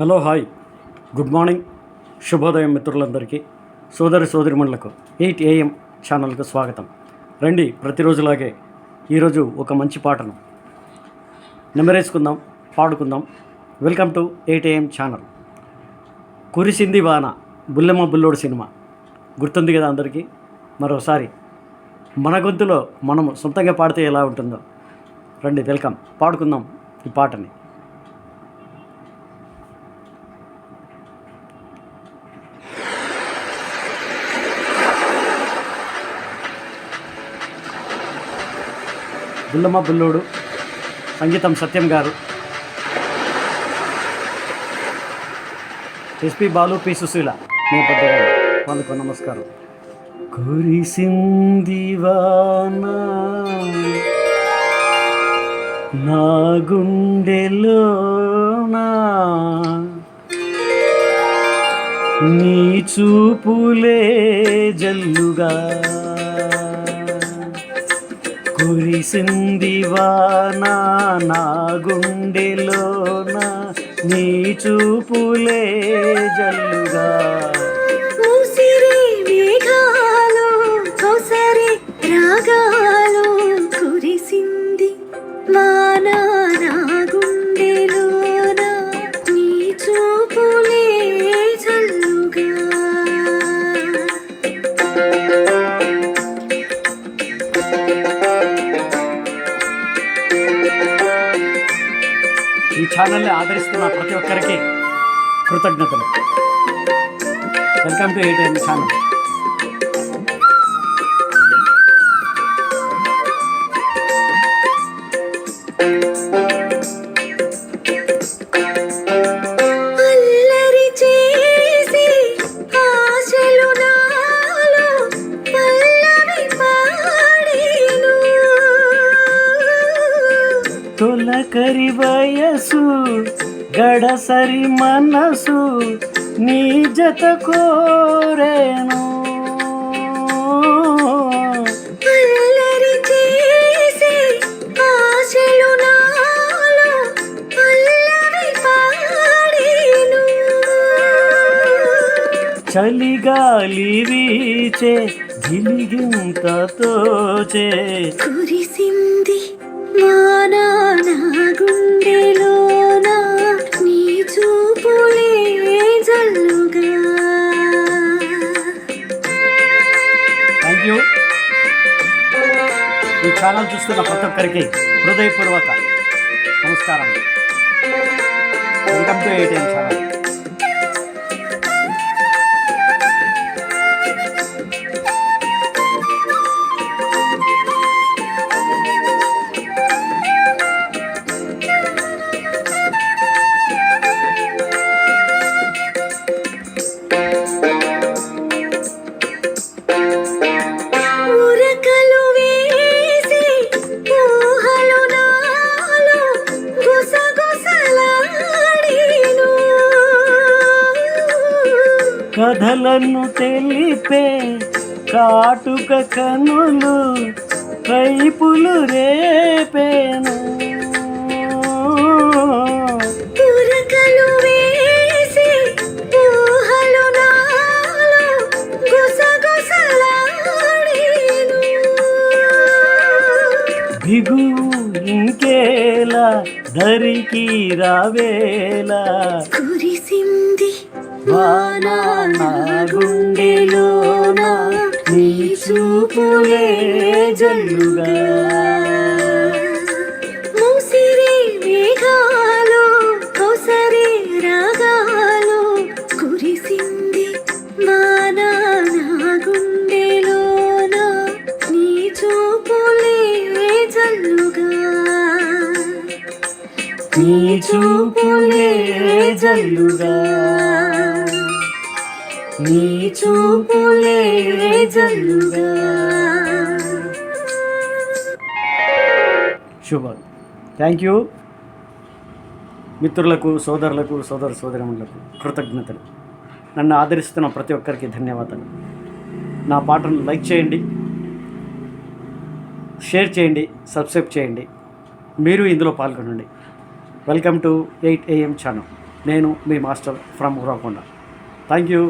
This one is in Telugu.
హలో హాయ్ గుడ్ మార్నింగ్ శుభోదయం మిత్రులందరికీ సోదరిమణులకు 8 AM ఛానల్కు స్వాగతం. రండి ప్రతిరోజులాగే ఈరోజు ఒక మంచి పాటను నెమరేసుకుందాం, పాడుకుందాం. Welcome to 8 AM channel. కురిసింది వాన బుల్లెమ్మ బుల్లోడు సినిమా గుర్తుంది కదా అందరికీ. మరోసారి మన గొంతులో మనము సొంతంగా పాడితే ఎలా ఉంటుందో రండి వెల్కమ్ పాడుకుందాం ఈ పాటని. బుల్లమ్మ బుల్లోడు, సంగీతం సత్యం గారు, ఎస్పి బాలు, పి సుశీల నేపథ్యంగా వాళ్ళకు నమస్కారం. కురిసింది వాన నా గుండెలోనా, నీ చూపులే జల్లుగా. కురిసింది వాన నా గుండెలోన, నీ చూపులే జల్లుగా. ఊసిరి మేఘాలు కోసరి రాగాలు, కురిసింది వాన నా గుండెలోన, నీ చూపులే జల్లుగా. ఈ ఛానల్ని ఆదరిస్తున్న ప్రతి ఒక్కరికి కృతజ్ఞతలు. Welcome to 8 AM channel. అల్లరి చేసి ఆశలు నాలో పల్లవి పాడేను, తొలకరి వయసు గడసరి మనసు నీ జత కోరేను. అల్లరి చేసి ఆశలు నాలో పల్లవి పాడేను. చలిగాలి వీచే గిలిగింతతోచే, కురిసింది వాన నా గుండెలోన, నీ చూపులే జల్లుగా. Thank you. ఈ ఛానల్ చూస్తున్న ప్రతి ఒక్కరికి హృదయపూర్వక నమస్కారం. Welcome to 8 AM channel. ఉరకలు వేసి ఊహలు నాలో గుసగుసలాడేను, కథలను తెలిపే కాటుక కనులు కైపులు రేపేను. ఉరకలు వేసి ఊహలు నాలో గుసగుసలాడేను. దిగు ఇంకేలా దరికి రావేలా, కురిసింది వాన నా గుండెలోన, నీ చూపులే జల్లుగా. మూసిరి మేఘాలు కోసరి రాగాలు, కురిసింది వాన నా గుండెలోన, నీ చూపులే జల్లుగా. నీ చూపులే జల్లుగా, నీ చూపులే జల్లుగా. శుభం. థ్యాంక్ యూ మిత్రులకు, సోదరులకు, సోదరిమణులకు కృతజ్ఞతలు. నన్ను ఆదరిస్తున్న ప్రతి ఒక్కరికి ధన్యవాదాలు. నా పాటను లైక్ చేయండి, షేర్ చేయండి, సబ్స్క్రైబ్ చేయండి. మీరు ఇందులో పాల్గొనండి. Welcome to 8 AM channel. నేను మీ master from Uravakonda. Thank you.